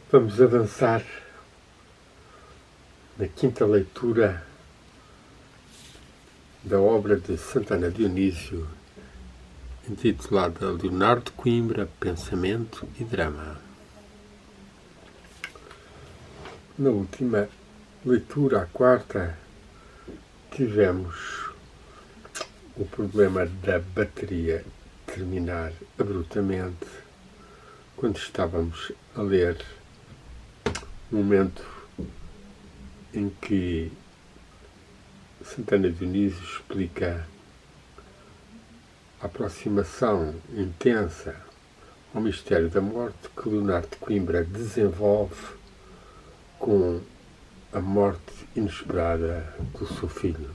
Vamos avançar na quinta leitura da obra de Santana Dionísio, intitulada Leonardo de Coimbra, Pensamento e Drama. Na última leitura, a quarta, tivemos o problema da bateria terminar abruptamente quando estávamos a ler no momento em que Santana Dionísio explica a aproximação intensa ao mistério da morte que Leonardo de Coimbra desenvolve com a morte inesperada do seu filho.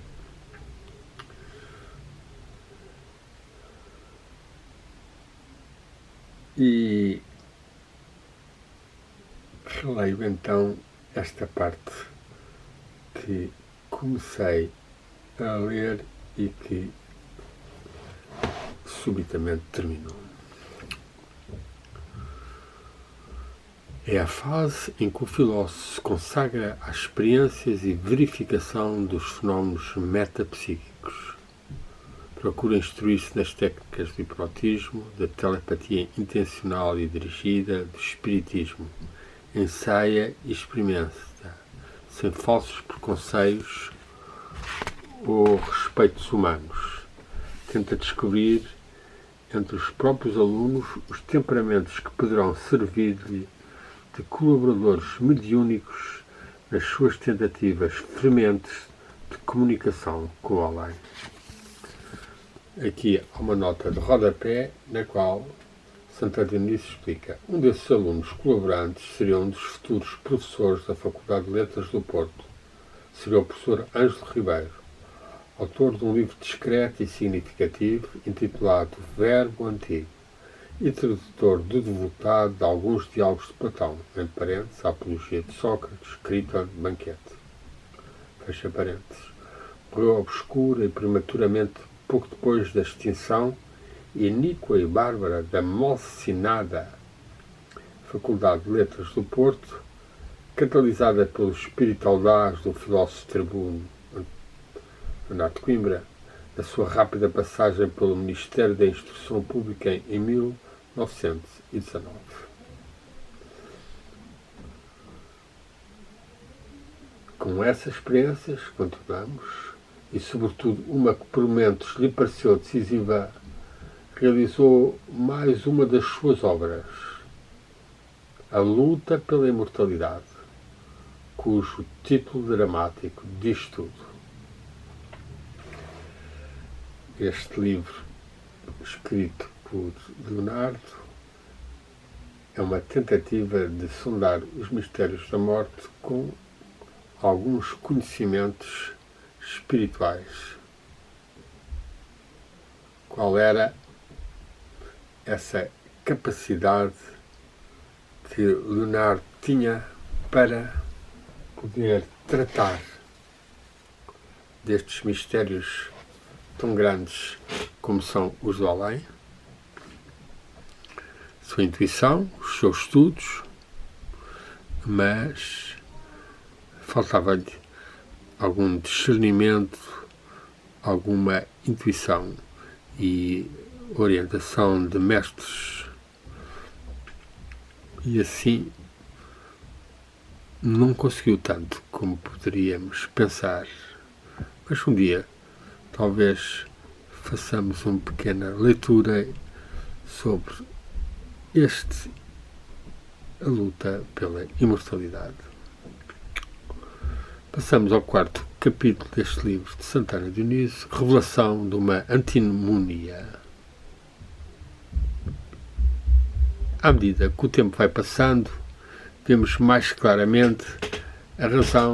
E releio então esta parte que comecei a ler e que subitamente terminou. É a fase em que o filósofo se consagra às experiências e verificação dos fenómenos metapsíquicos. Procura instruir-se nas técnicas do hipnotismo, da telepatia intencional e dirigida, do espiritismo. Ensaia e experimenta, sem falsos preconceitos ou respeitos humanos. Tenta descobrir entre os próprios alunos os temperamentos que poderão servir-lhe de colaboradores mediúnicos nas suas tentativas frementes de comunicação com o além. Aqui há uma nota de rodapé na qual Santana Dionísio explica: um desses alunos colaborantes seria um dos futuros professores da Faculdade de Letras do Porto. Seria o professor Ângelo Ribeiro, autor de um livro discreto e significativo intitulado Verbo Antigo e tradutor devotado de alguns diálogos de Platão, entre parênteses, a Apologia de Sócrates, escrito de Banquete. Fecha parênteses. Morreu obscura e prematuramente pouco depois da extinção iníqua e bárbara da malsinada Faculdade de Letras do Porto, catalisada pelo espírito audaz do filósofo tribuno Leonardo de Coimbra, na sua rápida passagem pelo Ministério da Instrução Pública em 1919. Com essas experiências, continuamos, e sobretudo uma que por momentos lhe pareceu decisiva, realizou mais uma das suas obras, A Luta pela Imortalidade, cujo título dramático diz tudo. Este livro, escrito por Leonardo, é uma tentativa de sondar os mistérios da morte com alguns conhecimentos espirituais. Qual era essa capacidade que Leonardo tinha para poder tratar destes mistérios tão grandes como são os do além? Sua intuição, os seus estudos, mas faltava-lhe algum discernimento, alguma intuição e orientação de mestres. E assim não conseguiu tanto como poderíamos pensar. Mas um dia talvez façamos uma pequena leitura sobre a luta pela imortalidade. Passamos ao quarto capítulo deste livro de Santana Dionísio, Revelação de uma Antinomonia. À medida que o tempo vai passando, vemos mais claramente a razão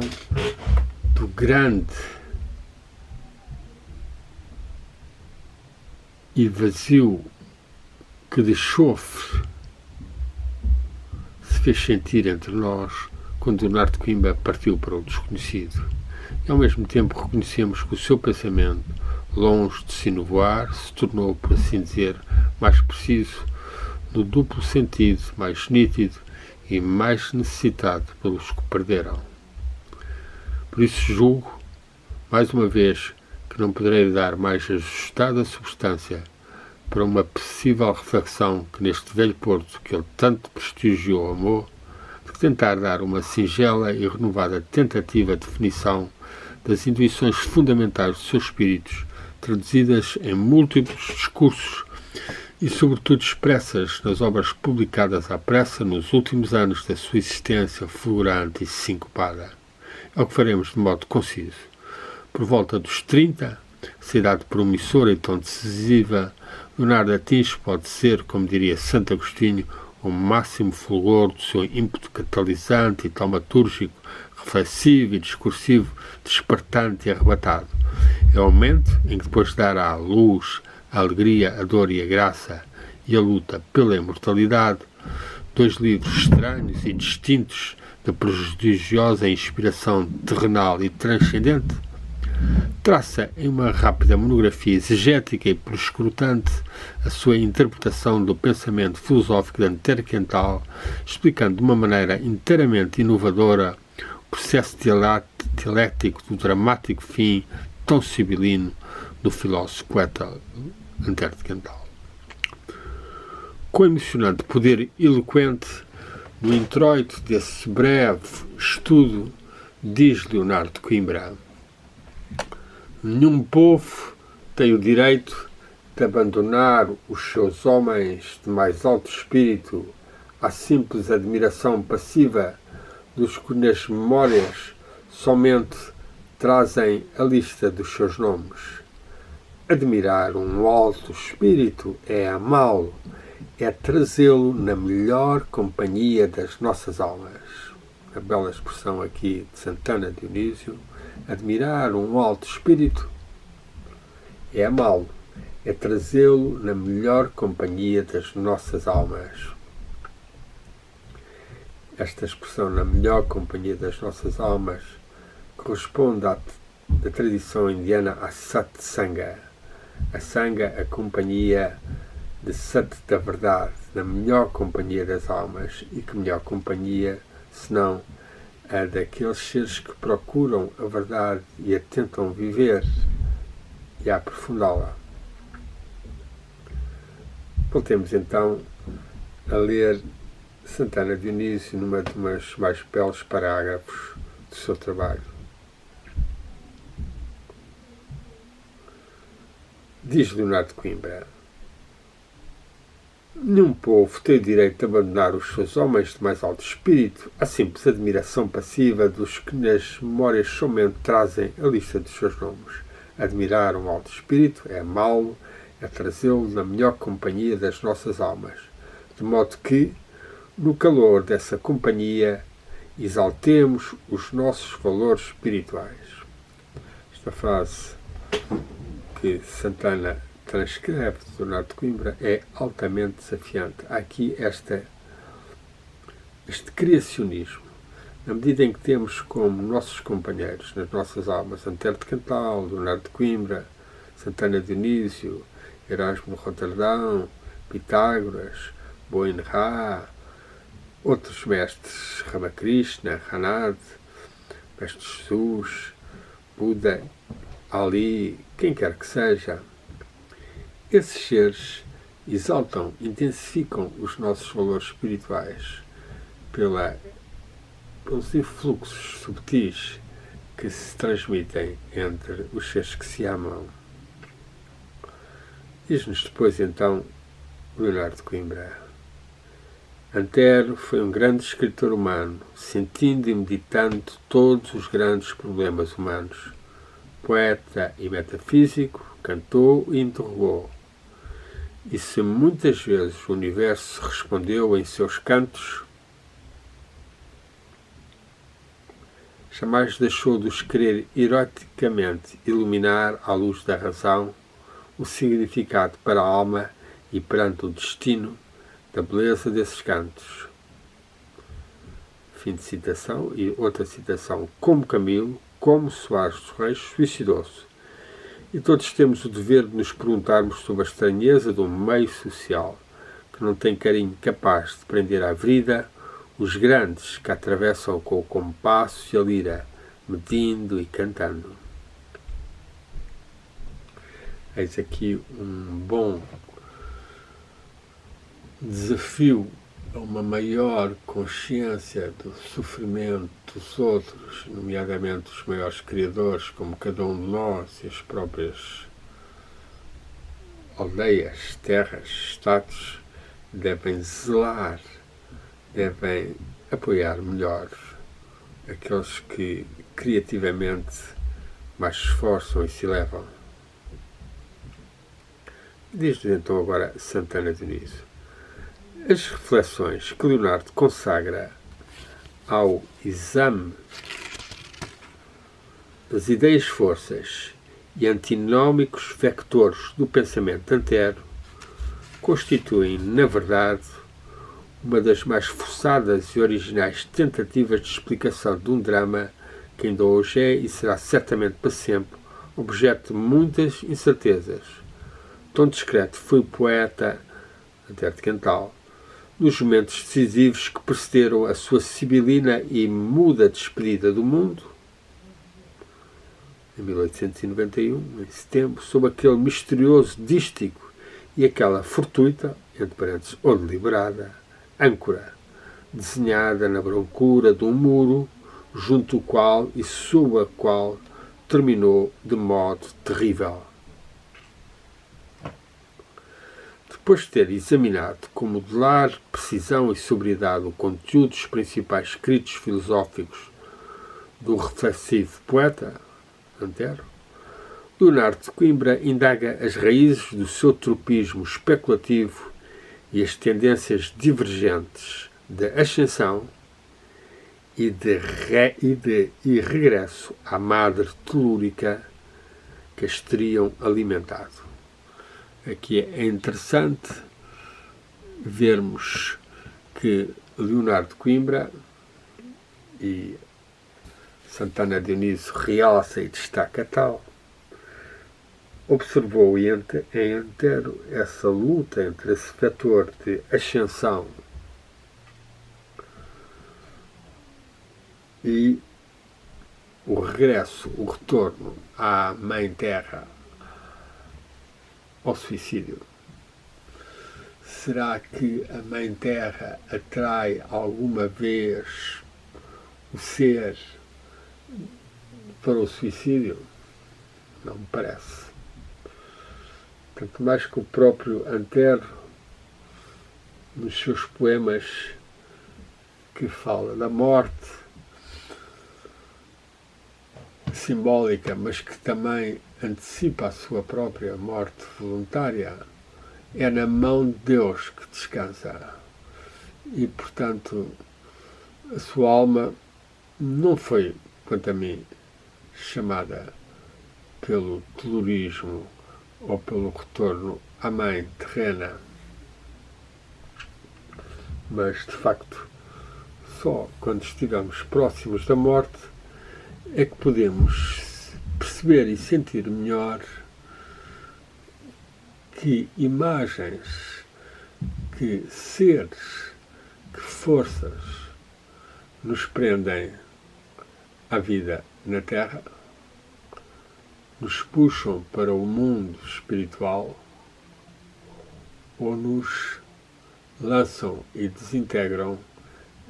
do grande e vazio que de chofre se fez sentir entre nós quando Leonardo de Coimbra partiu para o desconhecido. E ao mesmo tempo reconhecemos que o seu pensamento, longe de se enovoar, se tornou, por assim dizer, mais preciso, no duplo sentido, mais nítido e mais necessitado pelos que perderam. Por isso julgo, mais uma vez, que não poderei dar mais ajustada substância para uma possível reflexão que neste velho Porto que ele tanto prestigiou ou amou, de tentar dar uma singela e renovada tentativa de definição das intuições fundamentais dos seus espíritos, traduzidas em múltiplos discursos e, sobretudo, expressas nas obras publicadas à pressa nos últimos anos da sua existência fulgurante e sincopada. É o que faremos de modo conciso. Por volta dos 30, essa idade promissora e tão decisiva, Leonardo atinge pode ser, como diria Santo Agostinho, o máximo fulgor do seu ímpeto catalisante e taumatúrgico, reflexivo e discursivo, despertante e arrebatado. É o momento em que, depois de dar à luz a alegria, a dor e a graça e a luta pela imortalidade, dois livros estranhos e distintos da prodigiosa inspiração terrenal e transcendente, traça em uma rápida monografia exegética e perscrutante a sua interpretação do pensamento filosófico de Antero Quental, explicando de uma maneira inteiramente inovadora o processo dialético do dramático fim tão sibilino do filósofo poeta Antero Quental. Com emocionante poder eloquente, no introito desse breve estudo, diz Leonardo de Coimbra: nenhum povo tem o direito de abandonar os seus homens de mais alto espírito à simples admiração passiva dos que nas memórias somente trazem a lista dos seus nomes. Admirar um alto espírito é amá-lo, é trazê-lo na melhor companhia das nossas almas. A bela expressão aqui de Santana Dionísio. Admirar um alto espírito é amá-lo, é trazê-lo na melhor companhia das nossas almas. Esta expressão, na melhor companhia das nossas almas, corresponde da tradição indiana a satsanga. A sanga, a companhia de Sat, da verdade, na melhor companhia das almas. E que melhor companhia, senão a daqueles seres que procuram a verdade e a tentam viver e a aprofundá-la. Voltemos então a ler Santana Dionísio numa de umas mais belos parágrafos do seu trabalho. Diz Leonardo de Coimbra: nenhum povo tem o direito de abandonar os seus homens de mais alto espírito à simples admiração passiva dos que nas memórias somente trazem a lista dos seus nomes. Admirar um alto espírito é amá-lo, é trazê-lo na melhor companhia das nossas almas, de modo que, no calor dessa companhia, exaltemos os nossos valores espirituais. Esta frase que Santana transcreve de Leonardo de Coimbra é altamente desafiante. Há aqui este criacionismo, na medida em que temos como nossos companheiros nas nossas almas Antero de Quental, Leonardo de Coimbra, Santana Dionísio, Erasmo de Roterdão, Pitágoras, Boinra, outros mestres, Ramakrishna, Ranad, Mestre Jesus, Buda, Ali, quem quer que seja. Esses seres exaltam, intensificam os nossos valores espirituais pelos influxos subtis que se transmitem entre os seres que se amam. Diz-nos depois, então, Leonardo de Coimbra: Antero foi um grande escritor humano, sentindo e meditando todos os grandes problemas humanos. Poeta e metafísico, cantou e interrogou. E se muitas vezes o universo respondeu em seus cantos, jamais deixou de os querer eroticamente iluminar à luz da razão o significado para a alma e perante o destino da beleza desses cantos. Fim de citação. E outra citação: como Camilo, como Soares dos Reis, suicidou-se. E todos temos o dever de nos perguntarmos sobre a estranheza de um meio social que não tem carinho capaz de prender à vida os grandes que atravessam com o compasso e a lira, medindo e cantando. Eis aqui um bom desafio a uma maior consciência do sofrimento dos outros, nomeadamente os maiores criadores, como cada um de nós e as próprias aldeias, terras, estados, devem zelar, devem apoiar melhor aqueles que criativamente mais se esforçam e se elevam. Diz-nos então agora Santana Dionísio. As reflexões que Leonardo consagra ao exame das ideias-forças e antinómicos vectores do pensamento antero constituem, na verdade, uma das mais forçadas e originais tentativas de explicação de um drama que ainda hoje é e será certamente para sempre objeto de muitas incertezas. Tão discreto foi o poeta Antero de Quental nos momentos decisivos que precederam a sua sibilina e muda despedida do mundo, em 1891, em setembro, sob aquele misterioso dístico e aquela fortuita, entre parênteses, ou deliberada, âncora, desenhada na brancura de um muro, junto ao qual e sob a qual terminou de modo terrível. Depois de ter examinado com modelar precisão e sobriedade o conteúdo dos principais escritos filosóficos do reflexivo poeta Antero, Leonardo de Coimbra indaga as raízes do seu tropismo especulativo e as tendências divergentes de ascensão e regresso à madre telúrica que as teriam alimentado. Aqui é interessante vermos que Leonardo de Coimbra e Santana Dionísio realça e destaca tal, observou em Antero essa luta entre esse fator de ascensão e o regresso, o retorno à Mãe Terra, ao suicídio. Será que a Mãe Terra atrai alguma vez o ser para o suicídio? Não me parece. Tanto mais que o próprio Antero, nos seus poemas que fala da morte simbólica, mas que também antecipa a sua própria morte voluntária, é na mão de Deus que descansa. E, portanto, a sua alma não foi, quanto a mim, chamada pelo telurismo ou pelo retorno à mãe terrena, mas, de facto, só quando estivermos próximos da morte é que podemos perceber e sentir melhor que imagens, que seres, que forças nos prendem à vida na Terra, nos puxam para o mundo espiritual ou nos lançam e desintegram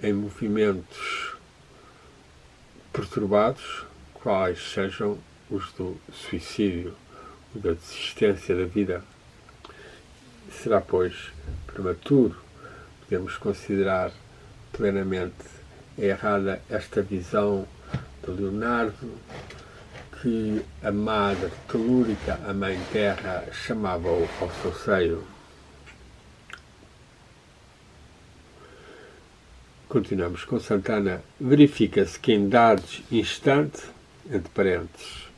em movimentos perturbados, quais sejam os do suicídio, o da desistência da vida. Será, pois, prematuro podemos considerar plenamente errada esta visão de Leonardo, que a Madre Telúrica, a Mãe Terra, chamava-o ao seu seio. Continuamos com Santana. Verifica-se que em dados instante, entre parênteses,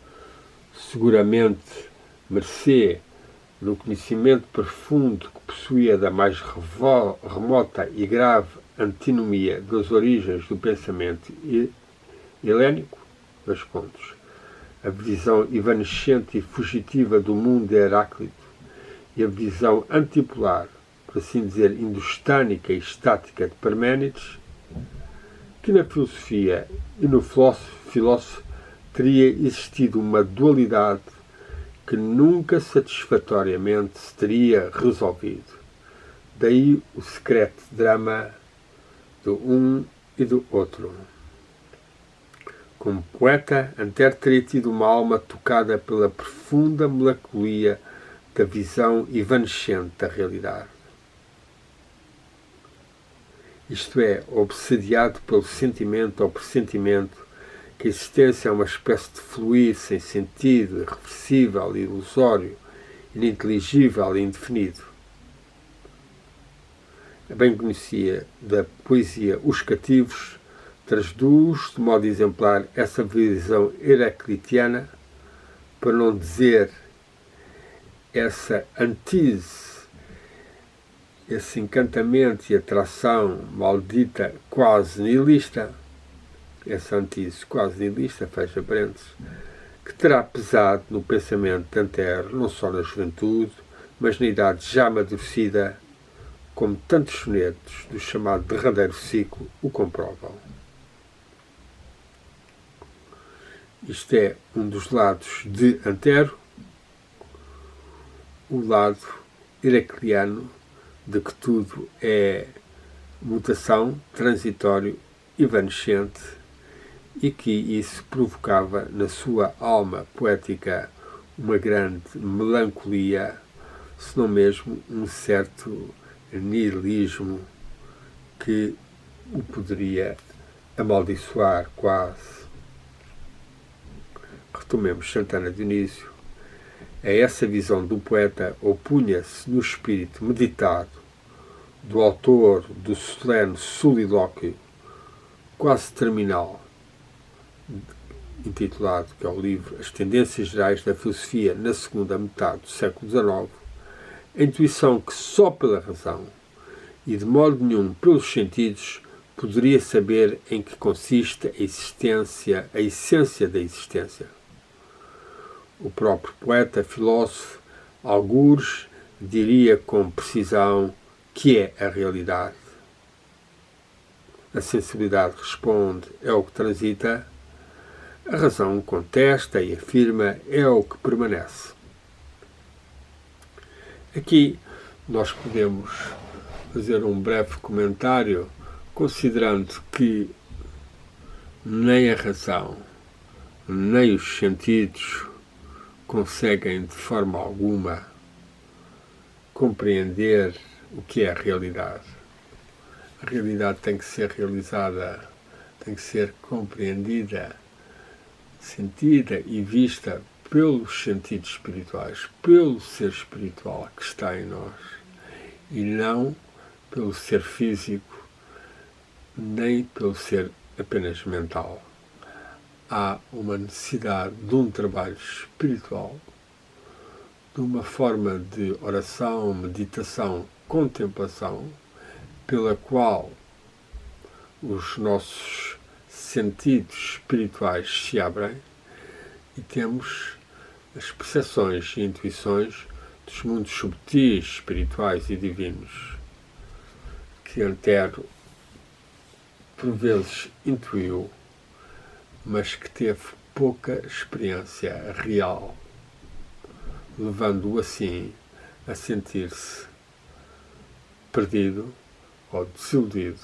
seguramente mercê do conhecimento profundo que possuía da mais remota e grave antinomia das origens do pensamento helénico, dois pontos, a visão evanescente e fugitiva do mundo de Heráclito e a visão antipolar, por assim dizer, indostânica e estática de Parménides, que na filosofia e no filósofo teria existido uma dualidade que nunca satisfatoriamente se teria resolvido. Daí o secreto drama do um e do outro. Como poeta, Antero teria tido uma alma tocada pela profunda melancolia da visão evanescente da realidade. Isto é, obsediado pelo sentimento ou pressentimento que a existência é uma espécie de fluir sem sentido, irreversível, ilusório, ininteligível e indefinido. Bem conhecia da poesia Os Cativos, traduz de modo exemplar essa visão heraclitiana, para não dizer essa antítese, esse encantamento e atração maldita quase nihilista, essa antítese quase nihilista, fecha parênteses, que terá pesado no pensamento de Antero, não só na juventude, mas na idade já amadurecida, como tantos sonetos do chamado derradeiro ciclo o comprovam. Isto é um dos lados de Antero, o lado heracliano de que tudo é mutação, transitório, evanescente, e que isso provocava na sua alma poética uma grande melancolia, se não mesmo um certo nihilismo que o poderia amaldiçoar quase. Retomemos Santana Dionísio. A essa visão do poeta opunha-se no espírito meditado do autor do solene solilóquio quase terminal, intitulado, que é o livro As Tendências Gerais da Filosofia na segunda metade do século XIX, a intuição que só pela razão e de modo nenhum pelos sentidos poderia saber em que consiste a essência da existência. O próprio poeta, filósofo, algures, diria com precisão que é a realidade. A sensibilidade responde, é o que transita, a razão contesta e afirma, é o que permanece. Aqui nós podemos fazer um breve comentário, considerando que nem a razão, nem os sentidos conseguem de forma alguma compreender o que é a realidade. A realidade tem que ser realizada, tem que ser compreendida, sentida e vista pelos sentidos espirituais, pelo ser espiritual que está em nós, e não pelo ser físico, nem pelo ser apenas mental. Há uma necessidade de um trabalho espiritual, de uma forma de oração, meditação, contemplação, pela qual os nossos sentidos espirituais se abrem e temos as percepções e intuições dos mundos subtis, espirituais e divinos, que Antero por vezes intuiu, mas que teve pouca experiência real, levando-o assim a sentir-se perdido ou desiludido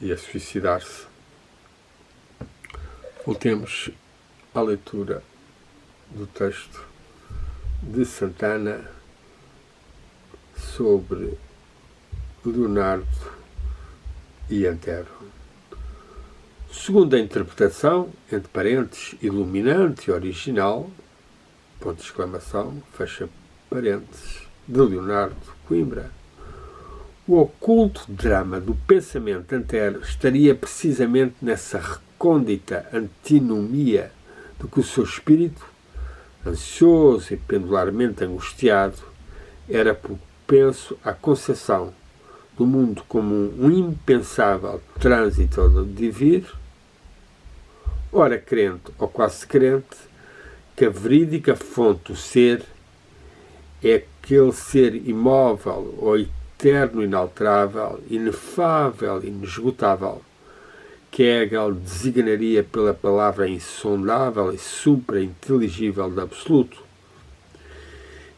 e a suicidar-se. Voltemos à leitura do texto de Santana sobre Leonardo e Antero. Segundo a interpretação, entre parênteses, iluminante e original, ponto de exclamação, fecha parênteses, de Leonardo Coimbra, o oculto drama do pensamento de Antero estaria precisamente nessa recôndita antinomia de que o seu espírito, ansioso e pendularmente angustiado, era propenso à concepção do mundo como um impensável trânsito do devir, ora crente ou quase crente, que a verídica fonte do ser é aquele ser imóvel ou eterno, inalterável, inefável, inesgotável, que Hegel designaria pela palavra insondável e supra-inteligível de absoluto,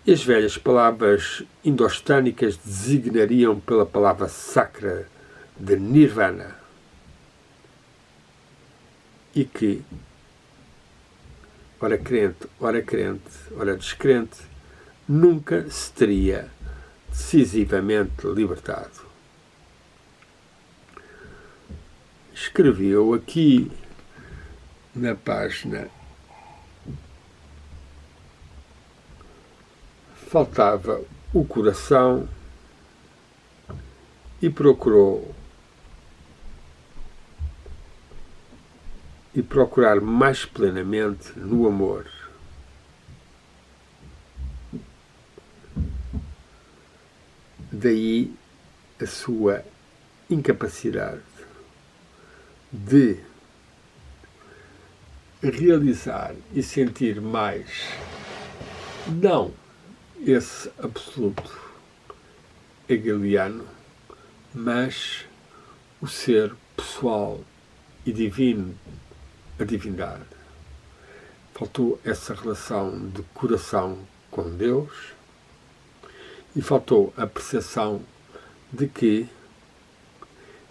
e as velhas palavras indostânicas designariam pela palavra sacra de nirvana, e que, ora crente, ora descrente, nunca se teria decisivamente libertado. Escreveu aqui na página: faltava o coração e procurar mais plenamente no amor. Daí a sua incapacidade de realizar e sentir mais, não esse absoluto hegeliano, mas o ser pessoal e divino, a divindade. Faltou essa relação de coração com Deus e faltou a percepção de que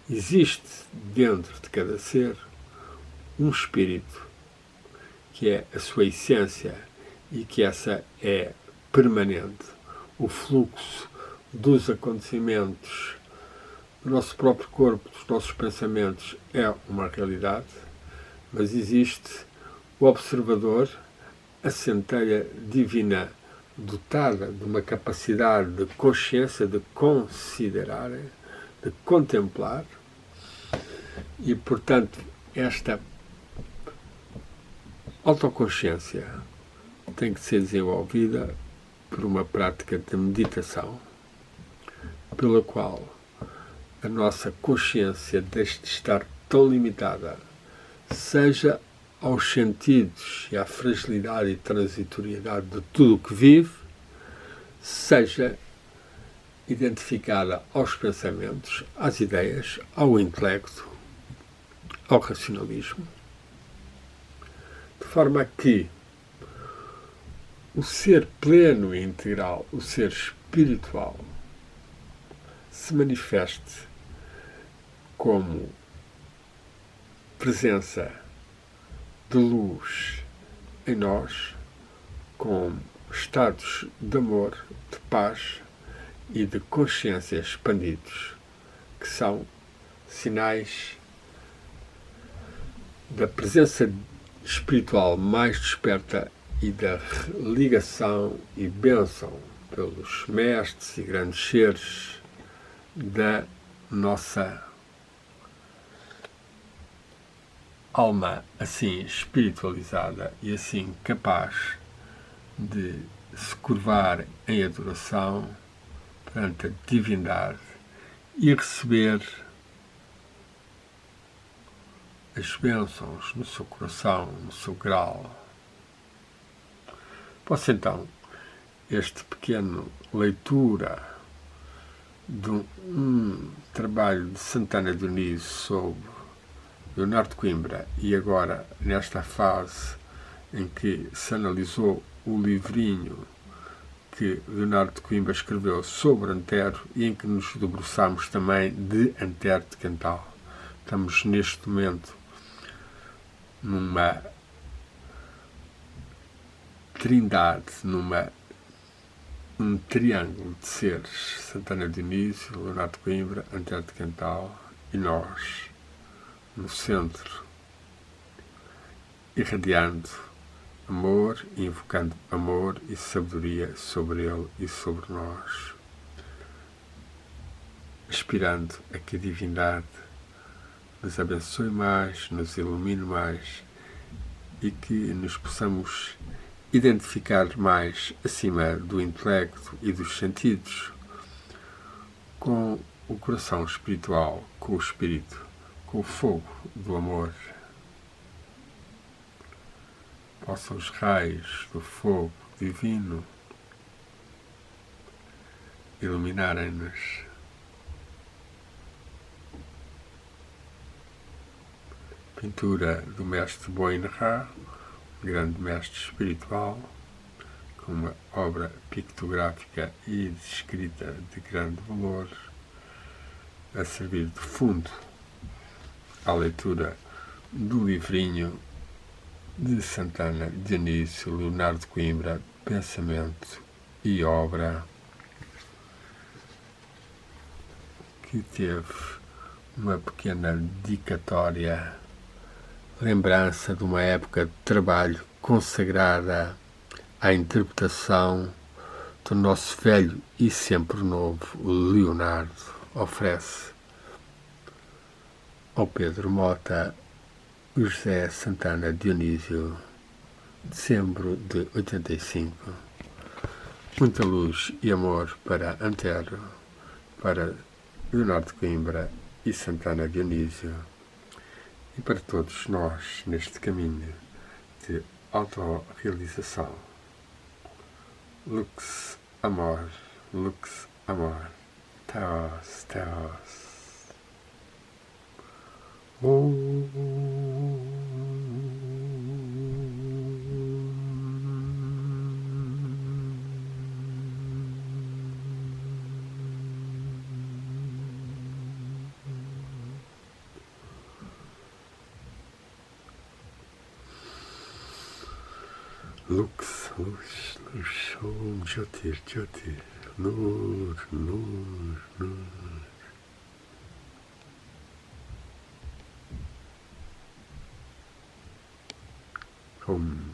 existe dentro de cada ser um espírito que é a sua essência e que essa é permanente. O fluxo dos acontecimentos do nosso próprio corpo, dos nossos pensamentos, é uma realidade, mas existe o observador, a centelha divina dotada de uma capacidade de consciência, de considerar, de contemplar, e, portanto, esta autoconsciência tem que ser desenvolvida por uma prática de meditação, pela qual a nossa consciência deixe de estar tão limitada, seja aos sentidos e à fragilidade e transitoriedade de tudo o que vive, seja identificada aos pensamentos, às ideias, ao intelecto, ao racionalismo, de forma que o ser pleno e integral, o ser espiritual, se manifeste como presença de luz em nós, com estados de amor, de paz e de consciência expandidos, que são sinais da presença espiritual mais desperta e da ligação e bênção pelos mestres e grandes seres da nossa alma, assim espiritualizada e assim capaz de se curvar em adoração perante a divindade e receber as bênçãos no seu coração, no seu grau. Posso então, este pequeno leitura de um trabalho de Santana Dionísio sobre Leonardo de Coimbra, e agora nesta fase em que se analisou o livrinho que Leonardo de Coimbra escreveu sobre Antero e em que nos debruçamos também de Antero de Quental. Estamos neste momento numa trindade, num triângulo de seres: Santana Dionísio, Leonardo de Coimbra, Antero de Quental e nós, no centro, irradiando amor, invocando amor e sabedoria sobre ele e sobre nós, aspirando a que a divindade nos abençoe mais, nos ilumine mais e que nos possamos identificar mais acima do intelecto e dos sentidos com o coração espiritual, com o espírito, com o fogo do amor. Possam os raios do fogo divino iluminarem-nos Pintura do mestre Boinra, grande mestre espiritual, com uma obra pictográfica e de escrita de grande valor, a servir de fundo à leitura do livrinho de Santana Dionísio Leonardo de Coimbra, Pensamento e Obra, que teve uma pequena dedicatória, lembrança de uma época de trabalho consagrada à interpretação do nosso velho e sempre novo Leonardo. Oferece ao Pedro Mota José Santana Dionísio, dezembro de 85. Muita luz e amor para Antero, para Leonardo de Coimbra e Santana Dionísio, e para todos nós neste caminho de autorrealização. Lux amor, lux amor. Teos, teos. Lux, luz, luz, om, jyotir, jyotir, nur, nur, nur. Om.